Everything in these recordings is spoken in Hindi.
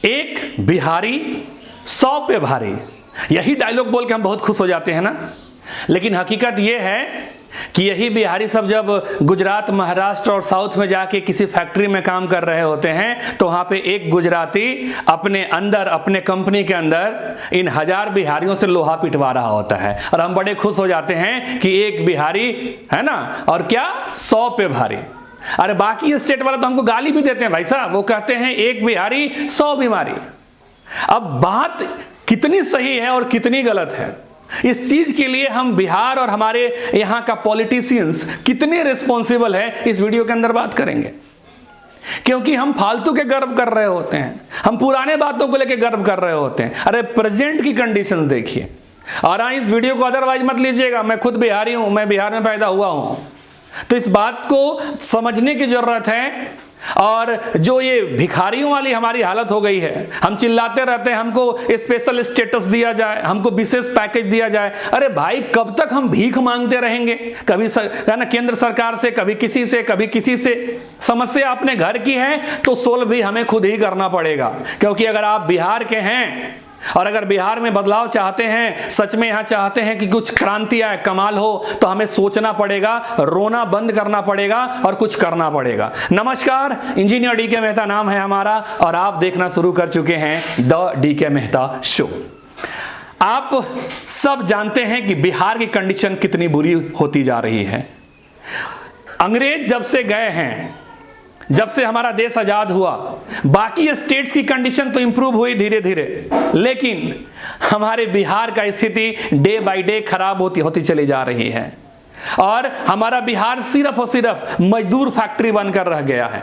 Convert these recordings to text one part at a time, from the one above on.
एक बिहारी 100 पे भारी, यही डायलॉग बोल के हम बहुत खुश हो जाते हैं ना। लेकिन हकीकत यह है कि यही बिहारी सब जब गुजरात, महाराष्ट्र और साउथ में जाके किसी फैक्ट्री में काम कर रहे होते हैं तो वहां पे एक गुजराती अपने अंदर, अपने कंपनी के अंदर इन 1000 बिहारियों से लोहा पिटवा रहा होता है, और हम बड़े खुश हो जाते हैं कि एक बिहारी है ना, और क्या 100 पे भारी। अरे बाकी स्टेट वाले तो हमको गाली भी देते हैं भाई साहब, वो कहते हैं एक बिहारी 100 बीमारी। अब बात कितनी सही है और कितनी गलत है, इस चीज के लिए हम बिहार और हमारे यहां का पॉलिटिशियंस कितने रिस्पॉन्सिबल है, इस वीडियो के अंदर बात करेंगे। क्योंकि हम फालतू के गर्व कर रहे होते हैं, हम पुराने बातों को लेकर गर्व कर रहे होते हैं। अरे प्रेजेंट की कंडीशंस देखिए। और इस वीडियो को अदरवाइज मत लीजिएगा, मैं खुद बिहारी हूं, मैं बिहार में पैदा हुआ हूं, तो इस बात को समझने की जरूरत है। और जो ये भिखारियों वाली हमारी हालत हो गई है, हम चिल्लाते रहते हैं हमको स्पेशल स्टेटस दिया जाए, हमको विशेष पैकेज दिया जाए। अरे भाई कब तक हम भीख मांगते रहेंगे, कभी ना केंद्र सरकार से, कभी किसी से, कभी किसी से। समस्या अपने घर की है तो सोल्व भी हमें खुद ही करना पड़ेगा। क्योंकि अगर आप बिहार के हैं और अगर बिहार में बदलाव चाहते हैं, सच में यहां चाहते हैं कि कुछ क्रांति आए, कमाल हो, तो हमें सोचना पड़ेगा, रोना बंद करना पड़ेगा और कुछ करना पड़ेगा। नमस्कार, इंजीनियर डीके मेहता नाम है हमारा और आप देखना शुरू कर चुके हैं द डीके मेहता शो। आप सब जानते हैं कि बिहार की कंडीशन कितनी बुरी होती जा रही है। अंग्रेज जब से गए हैं, जब से हमारा देश आजाद हुआ, बाकी स्टेट्स की कंडीशन तो इंप्रूव हुई धीरे धीरे, लेकिन हमारे बिहार का स्थिति डे बाय डे खराब होती चली जा रही है। और हमारा बिहार सिर्फ और सिर्फ मजदूर फैक्ट्री बनकर रह गया है।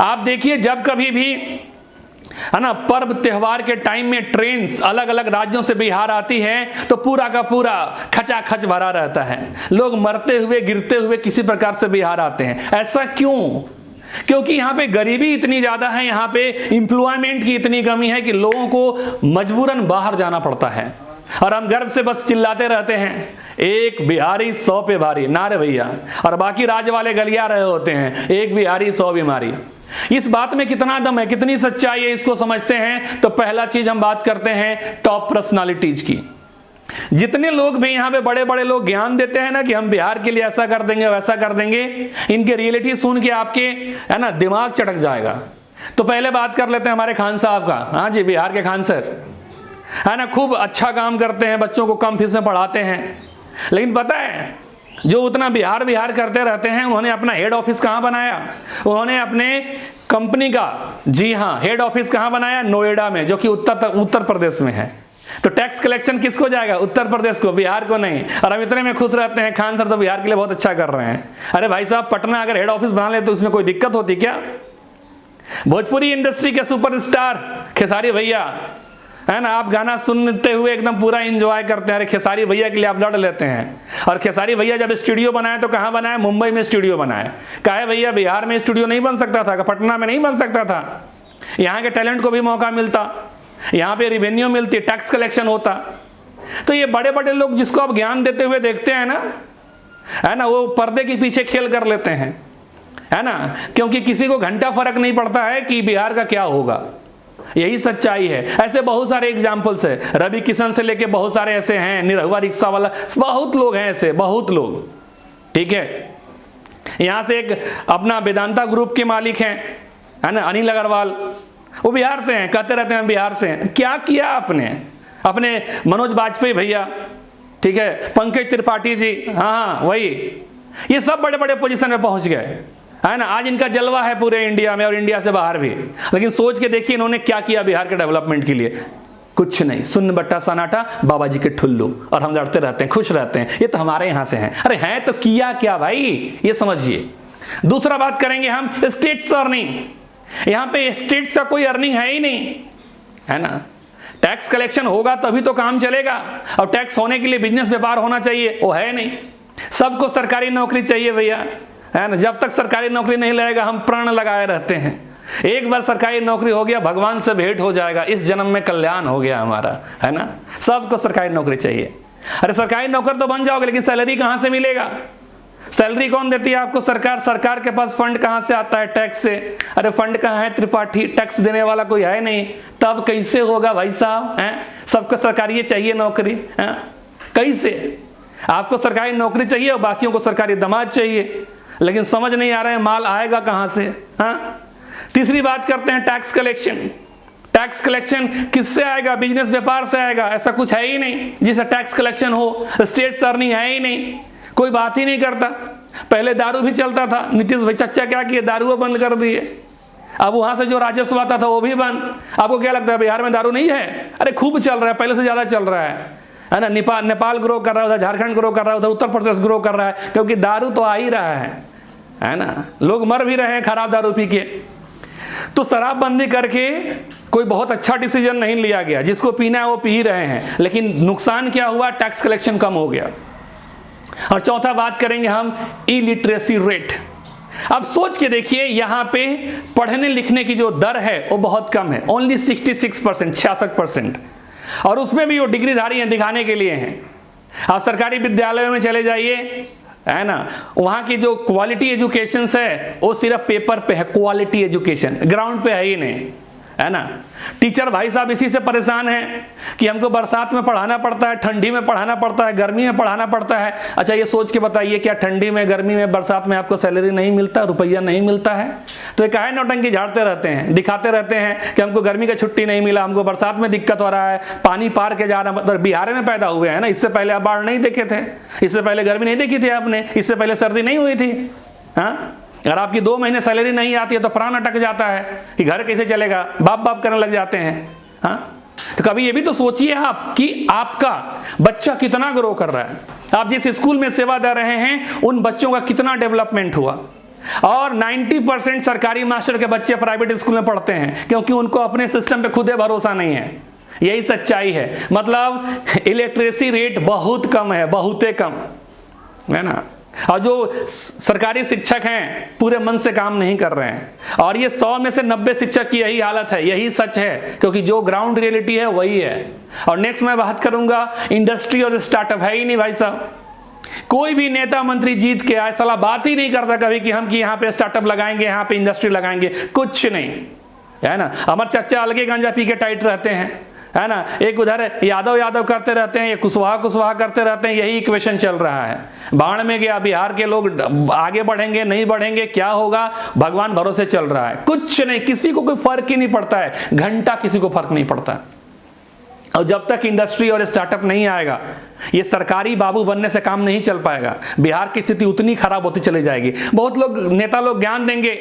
आप देखिए, जब कभी भी है ना पर्व त्योहार के टाइम में ट्रेन्स अलग अलग राज्यों से बिहार आती है तो पूरा का पूरा खचाखच भरा रहता है। लोग मरते हुए, गिरते हुए किसी प्रकार से बिहार आते हैं। ऐसा क्यों? क्योंकि यहाँ पे गरीबी इतनी ज्यादा है, यहाँ पे एम्प्लॉयमेंट की इतनी कमी है कि लोगों को मजबूरन बाहर जाना पड़ता है। और हम गर्व से बस चिल्लाते रहते हैं एक बिहारी 100 पे भारी, ना रे भैया, और बाकी राज्य वाले गलिया रहे होते हैं एक बिहारी 100 बीमारी। इस बात में कितना दम है, कितनी सच्चाई है, इसको समझते हैं तो पहला चीज हम बात करते हैं टॉप पर्सनालिटीज की। जितने लोग भी यहाँ पे बड़े बड़े लोग ज्ञान देते हैं ना कि हम बिहार के लिए ऐसा कर देंगे, वैसा कर देंगे, इनके रियलिटी सुन के आपके है ना दिमाग चटक जाएगा। तो पहले बात कर लेते हैं हमारे खान साहब का। हाँ जी, बिहार के खान सर है ना, खूब अच्छा काम करते हैं, बच्चों को कम फीस में पढ़ाते हैं। लेकिन पता है, जो उतना बिहार बिहार करते रहते हैं, उन्होंने अपना हेड ऑफिस कहाँ बनाया? उन्होंने अपने कंपनी का, जी हाँ, हेड ऑफिस कहाँ बनाया? नोएडा में, जो कि उत्तर प्रदेश में है। तो टैक्स कलेक्शन किसको जाएगा? उत्तर प्रदेश को, बिहार को नहीं। और हम इतने में खुश रहते हैं खान सर तो बिहार के लिए बहुत अच्छा कर रहे हैं। अरे भाई साहब, पटना अगर हेड ऑफिस बना ले तो उसमें कोई दिक्कत होती क्या? भोजपुरी इंडस्ट्री के सुपरस्टार खेसारी भैया है ना, आप गाना सुनते हुए एकदम पूरा एंजॉय करते हैं। अरे खेसारी भैया के लिए आप लड़ लेते हैं। और खेसारी भैया जब स्टूडियो बनाए तो कहाँ बनाए? मुंबई में स्टूडियो बनाए। काहे भैया, बिहार में स्टूडियो नहीं बन सकता था? पटना में नहीं बन सकता था? यहाँ के टैलेंट को भी मौका मिलता, यहाँ पे रिवेन्यू मिलती, टैक्स कलेक्शन होता। तो ये बड़े बड़े लोग जिसको आप ज्ञान देते हुए देखते हैं ना, है ना, वो पर्दे के पीछे खेल कर लेते हैं, है ना, क्योंकि किसी को घंटा फर्क नहीं पड़ता है कि बिहार का क्या होगा। यही सच्चाई है। ऐसे बहुत सारे एग्जाम्पल्स है, रवि किशन से लेके बहुत सारे ऐसे हैं, निरहुआ रिक्शा वाला, बहुत लोग हैं ऐसे, बहुत लोग। ठीक है, यहां से एक अपना वेदांता ग्रुप के मालिक हैं, है ना, अनिल अग्रवाल, वो बिहार से हैं, कहते रहते हैं बिहार से हैं। क्या किया आपने? अपने मनोज बाजपेयी भैया, ठीक है, पंकज त्रिपाठी जी, हाँ वही, ये सब बड़े बड़े पोजीशन में पहुंच गए, है ना। आज इनका जलवा है पूरे इंडिया में और इंडिया से बाहर भी। लेकिन सोच के देखिए इन्होंने क्या किया बिहार के डेवलपमेंट के लिए। कुछ नहीं, सुन्न बट्टा सन्नाटा, बाबा जी के ठुल्लू, और हम लड़ते रहते हैं, खुश रहते हैं, ये तो हमारे यहां से हैं। अरे हैं तो किया क्या भाई, ये समझिए। दूसरा बात करेंगे हम स्टेट्स अर्निंग। यहां पे स्टेट्स का कोई अर्निंग है ही नहीं, है ना। टैक्स कलेक्शन होगा तभी तो काम चलेगा, और टैक्स होने के लिए बिजनेस व्यापार होना चाहिए, वो है नहीं। सबको सरकारी नौकरी चाहिए भैया, है ना। जब तक सरकारी नौकरी नहीं लगेगा हम प्राण लगाए रहते हैं। एक बार सरकारी नौकरी हो गया, भगवान से भेंट हो जाएगा, इस जन्म में कल्याण हो गया हमारा, है ना। सबको सरकारी नौकरी चाहिए। अरे सरकारी नौकर तो बन जाओगे, लेकिन सैलरी कहां से मिलेगा? सैलरी कौन देती है आपको? सरकार। सरकार के पास फंड कहां से आता है? टैक्स से। अरे फंड कहां है? त्रिपाठी। टैक्स देने वाला कोई है नहीं, तब कैसे होगा भाई साहब? हैं, सबको सरकारी चाहिए नौकरी, हैं? कैसे? आपको सरकारी नौकरी चाहिए और बाकियों को सरकारी दामाद चाहिए, लेकिन समझ नहीं आ रहा है माल आएगा कहां से? हाँ। तीसरी बात करते हैं टैक्स कलेक्शन। टैक्स कलेक्शन किससे आएगा? बिजनेस व्यापार से आएगा। ऐसा कुछ है ही नहीं जिससे टैक्स कलेक्शन हो। स्टेट अर्निंग है ही नहीं, कोई बात ही नहीं करता। पहले दारू भी चलता था, नीतीश भाई चच्चा क्या किए? दारू बंद कर दिए। अब वहां से जो राजस्व आता था वो भी बंद। आपको क्या लगता है बिहार में दारू नहीं है? अरे खूब चल रहा है, पहले से ज्यादा चल रहा है ना। नेपाल ग्रो कर रहा है, उधर झारखंड ग्रो कर रहा है, उधर उत्तर प्रदेश ग्रो कर रहा है, क्योंकि दारू तो आ ही रहा है ना। लोग मर भी रहे हैं खराब दारू पी के। तो शराबबंदी करके कोई बहुत अच्छा डिसीजन नहीं लिया गया। जिसको पीना है वो पी ही रहे हैं, लेकिन नुकसान क्या हुआ? टैक्स कलेक्शन कम हो गया। और चौथा बात करेंगे हम इलिटरेसी रेट। अब सोच के देखिए, यहां पे पढ़ने लिखने की जो दर है वो बहुत कम है, ओनली 66%, 66%। और उसमें भी वो डिग्रीधारी हैं, दिखाने के लिए हैं। आप सरकारी विद्यालयों में चले जाइए, है ना, वहां की जो क्वालिटी एजुकेशन है वो सिर्फ पेपर पे है। क्वालिटी एजुकेशन ग्राउंड पे है ही नहीं, है ना। टीचर भाई साहब इसी से परेशान हैं कि हमको बरसात में पढ़ाना पड़ता है, ठंडी में पढ़ाना पड़ता है, गर्मी में पढ़ाना पड़ता है। अच्छा ये सोच के बताइए, क्या ठंडी में, गर्मी में, बरसात में आपको सैलरी नहीं मिलता, रुपया नहीं मिलता है? तो ये काहे नौटंकी झाड़ते रहते हैं, दिखाते रहते हैं कि हमको गर्मी का छुट्टी नहीं मिला, हमको बरसात में दिक्कत हो रहा है, पानी पार के जा रहा है। मतलब बिहार में पैदा हुए हैं ना, इससे पहले आप बाढ़ नहीं देखे थे, इससे पहले गर्मी नहीं देखी थी आपने, इससे पहले सर्दी नहीं हुई थी। हाँ, अगर आपकी 2 महीने सैलरी नहीं आती है तो प्राण अटक जाता है कि घर कैसे चलेगा, बाप बाप करने लग जाते हैं। हाँ, तो कभी ये भी तो सोचिए आप कि आपका बच्चा कितना ग्रो कर रहा है, आप जिस स्कूल में सेवा दे रहे हैं उन बच्चों का कितना डेवलपमेंट हुआ। और 90% सरकारी मास्टर के बच्चे प्राइवेट स्कूल में पढ़ते हैं, क्योंकि उनको अपने सिस्टम पे खुद भरोसा नहीं है। यही सच्चाई है। मतलब इलिटरेसी रेट बहुत कम है, बहुते कम, है ना। और जो सरकारी शिक्षक हैं पूरे मन से काम नहीं कर रहे हैं। और ये 100 में से 90 शिक्षक की यही हालत है, यही सच है, क्योंकि जो ग्राउंड रियलिटी है वही है। और नेक्स्ट मैं बात करूंगा इंडस्ट्री और स्टार्टअप। है ही नहीं भाई साहब, कोई भी नेता मंत्री जीत के आए साला बात ही नहीं करता कभी कि हम कि यहाँ पे स्टार्टअप लगाएंगे, यहाँ पे इंडस्ट्री लगाएंगे, कुछ नहीं, है ना। हमारे चच्चा अलगे गांजा पी के टाइट रहते हैं, है ना। एक उधर यादव करते रहते हैं, ये कुशवाहा करते रहते हैं, यही इक्वेशन चल रहा है। बाढ़ में गया बिहार के लोग, आगे बढ़ेंगे नहीं बढ़ेंगे क्या होगा भगवान भरोसे चल रहा है। कुछ नहीं, किसी को कोई फर्क ही नहीं पड़ता है, घंटा किसी को फर्क नहीं पड़ता। और जब तक इंडस्ट्री और स्टार्टअप नहीं आएगा, ये सरकारी बाबू बनने से काम नहीं चल पाएगा। बिहार की स्थिति उतनी खराब होती चली जाएगी। बहुत लोग नेता लोग ज्ञान देंगे,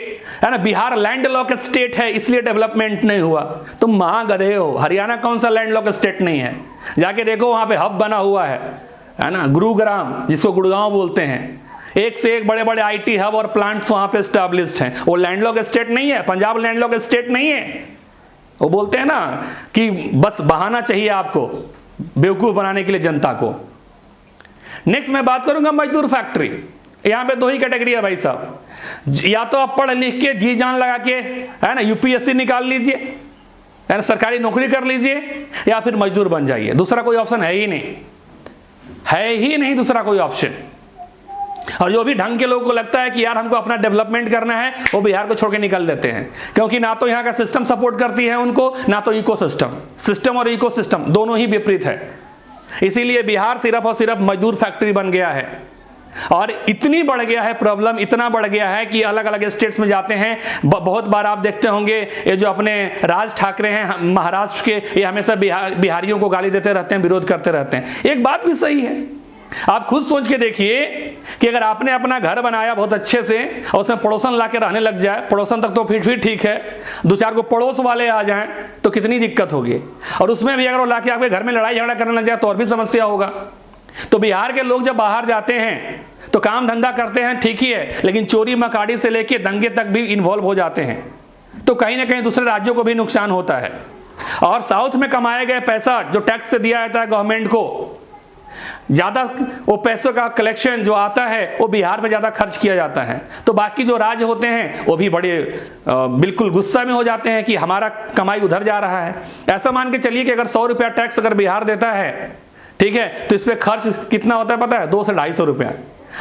है ना, बिहार लैंड लॉक स्टेट है इसलिए डेवलपमेंट नहीं हुआ। तुम महागधे हो, हरियाणा कौन सा लैंड लॉक स्टेट नहीं है? जाके देखो, वहां पे हब बना हुआ है ना, गुरुग्राम, जिसको गुड़गांव बोलते हैं। एक से एक बड़े बड़े IT हब और प्लांट्स वहां पे स्टैब्लिश्ड हैं। वो लैंड लॉक स्टेट नहीं है, पंजाब लैंड लॉक स्टेट नहीं है। वो बोलते हैं ना कि बस बहाना चाहिए आपको बेवकूफ बनाने के लिए जनता को। नेक्स्ट मैं बात करूंगा मजदूर फैक्ट्री। यहां पे 2 ही कैटेगरी है भाई साहब, या तो आप पढ़ लिख के जी जान लगा के, है ना, UPSC निकाल लीजिए, है ना, सरकारी नौकरी कर लीजिए, या फिर मजदूर बन जाइए। दूसरा कोई ऑप्शन है ही नहीं, है ही नहीं दूसरा कोई ऑप्शन। और जो भी ढंग के लोगों को लगता है कि यार हमको अपना डेवलपमेंट करना है, वो बिहार को छोड़ के निकल लेते हैं, क्योंकि ना तो यहाँ का सिस्टम सपोर्ट करती है उनको, ना तो इकोसिस्टम। सिस्टम और इकोसिस्टम दोनों ही विपरीत है। इसीलिए बिहार सिर्फ और सिर्फ मजदूर फैक्ट्री बन गया है। और इतनी बढ़ गया है प्रॉब्लम, इतना बढ़ गया है कि अलग अलग स्टेट्स में जाते हैं, बहुत बार आप देखते होंगे ये जो अपने राज ठाकरे हैं महाराष्ट्र के, ये हमेशा बिहारियों को गाली देते रहते हैं, विरोध करते रहते हैं। एक बात भी सही है, आप खुद सोच के देखिए कि अगर आपने अपना घर बनाया बहुत अच्छे से और उसमें पड़ोसन लाके रहने लग जाए, पड़ोसन तक तो फिर ठीक है, 2-4 को पड़ोस वाले आ जाएं तो कितनी दिक्कत होगी। और उसमें भी अगर वो लाके आपके घर में लड़ाई झगड़ा करने लग जाए तो और भी समस्या होगा। तो बिहार के लोग जब बाहर जाते हैं तो काम धंधा करते हैं, ठीक ही है, लेकिन चोरी मकाड़ी से लेके दंगे तक भी इन्वॉल्व हो जाते हैं, तो कहीं ना कहीं दूसरे राज्यों को भी नुकसान होता है। और साउथ में कमाए गए पैसा जो टैक्स से दिया जाता है गवर्नमेंट को, ज्यादा वो पैसों का कलेक्शन जो आता है वो बिहार में ज्यादा खर्च किया जाता है। तो बाकी जो राज्य होते हैं वो भी बड़े बिल्कुल गुस्सा में हो जाते हैं कि हमारा कमाई उधर जा रहा है। ऐसा मान के चलिए कि अगर 100 रुपया टैक्स अगर बिहार देता है, ठीक है, तो इस पर खर्च कितना होता है पता है? 200 से 250 रुपया।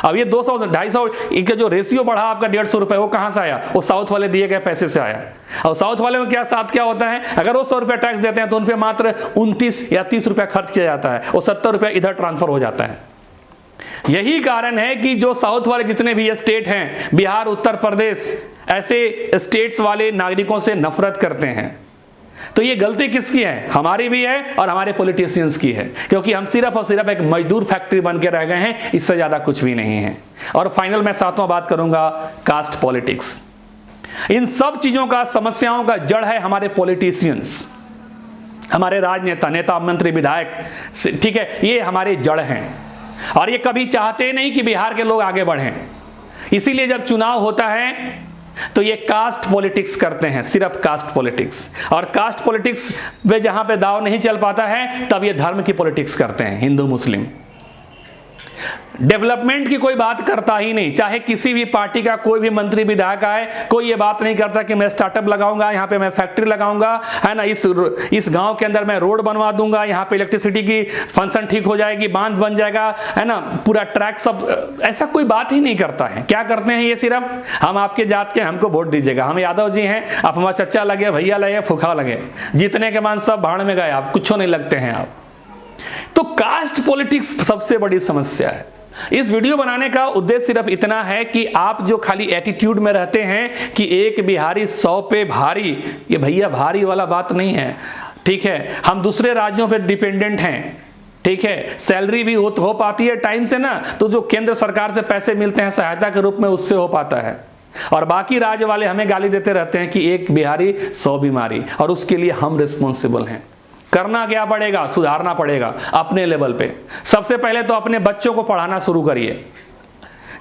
अब ये 200 250 का जो रेशियो बढ़ा आपका 150 रुपये, वो कहाँ से आया? वो साउथ वाले दिए गए पैसे से आया। और साउथ वाले में क्या साथ क्या होता है, अगर वो 100 रुपये टैक्स देते हैं तो उन पर मात्र 29 या 30 रुपये खर्च किया जाता है, वो 70 रुपये इधर ट्रांसफर हो जाता है। यही कारण है कि जो साउथ वाले जितने भी स्टेट हैं, बिहार, उत्तर प्रदेश, ऐसे स्टेट्स वाले नागरिकों से नफरत करते हैं। तो ये गलती किसकी है? हमारी भी है और हमारे पॉलिटिशियंस की है, क्योंकि हम सिर्फ और सिर्फ एक मजदूर फैक्ट्री बन के रह गए हैं, इससे ज्यादा कुछ भी नहीं है। और फाइनल मैं 7वां बात करूंगा, कास्ट पॉलिटिक्स। इन सब चीजों का, समस्याओं का जड़ है हमारे पॉलिटिशियंस, हमारे राजनेता, नेता, मंत्री, विधायक, ठीक है, ये हमारे जड़ हैं। और ये कभी चाहते नहीं कि बिहार के लोग आगे बढ़ें, इसीलिए जब चुनाव होता है तो ये कास्ट पॉलिटिक्स करते हैं, सिर्फ कास्ट पॉलिटिक्स। और कास्ट पॉलिटिक्स में जहां पे दाव नहीं चल पाता है, तब ये धर्म की पॉलिटिक्स करते हैं, हिंदू मुस्लिम। डेवलपमेंट की कोई बात करता ही नहीं, चाहे किसी भी पार्टी का कोई भी मंत्री विधायक आए, कोई ये बात नहीं करता कि मैं स्टार्टअप लगाऊंगा, यहाँ पे मैं फैक्ट्री लगाऊंगा, है ना, इस गांव के अंदर मैं रोड बनवा दूंगा, यहाँ पे इलेक्ट्रिसिटी की फंक्शन ठीक हो जाएगी, बांध बन जाएगा, है ना, पूरा ट्रैक सब, ऐसा कोई बात ही नहीं करता है। क्या करते हैं ये? सिर्फ हम आपके जात के, हमको वोट दीजिएगा, हम यादव जी हैं, आप हमारा चचा लगे, भैया लगे, फूफा लगे, जीतने के बाद सब भाड़ में गए, आप कुछ नहीं लगते हैं आप। तो कास्ट पॉलिटिक्स सबसे बड़ी समस्या है। इस वीडियो बनाने का उद्देश्य सिर्फ इतना है कि आप जो खाली एटीट्यूड में रहते हैं कि एक बिहारी 100 पे भारी, ये भैया भारी वाला बात नहीं है, ठीक है। हम दूसरे राज्यों पे डिपेंडेंट हैं, ठीक है, सैलरी भी हो पाती है टाइम से ना, तो जो केंद्र सरकार से पैसे मिलते हैं सहायता के रूप में, उससे हो पाता है। और बाकी राज्य वाले हमें गाली देते रहते हैं कि एक बिहारी 100 बीमारी, और उसके लिए हम रिस्पॉन्सिबल हैं। करना क्या पड़ेगा? सुधारना पड़ेगा अपने लेवल पे। सबसे पहले तो अपने बच्चों को पढ़ाना शुरू करिए,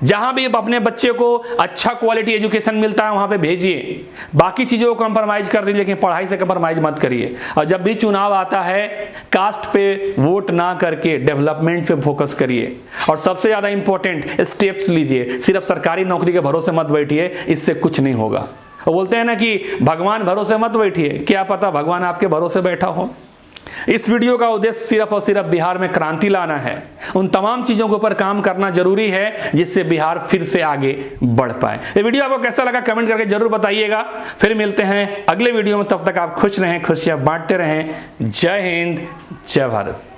जहां भी अपने बच्चे को अच्छा क्वालिटी एजुकेशन मिलता है वहां पे भेजिए। बाकी चीजों को कंप्रोमाइज कर दीजिए, लेकिन पढ़ाई से कंप्रोमाइज मत करिए। और जब भी चुनाव आता है, कास्ट पे वोट ना करके डेवलपमेंट पे फोकस करिए। और सबसे ज्यादा इंपॉर्टेंट स्टेप्स लीजिए। सिर्फ सरकारी नौकरी के भरोसे मत बैठिए, इससे कुछ नहीं होगा। वो बोलते हैं ना कि भगवान भरोसे मत बैठिए, क्या पता भगवान आपके भरोसे बैठा हो। इस वीडियो का उद्देश्य सिर्फ और सिर्फ बिहार में क्रांति लाना है। उन तमाम चीजों के ऊपर काम करना जरूरी है, जिससे बिहार फिर से आगे बढ़ पाए। ये वीडियो आपको कैसा लगा कमेंट करके जरूर बताइएगा। फिर मिलते हैं अगले वीडियो में, तब तक आप खुश रहें, खुशियां बांटते रहें। जय हिंद, जय भारत।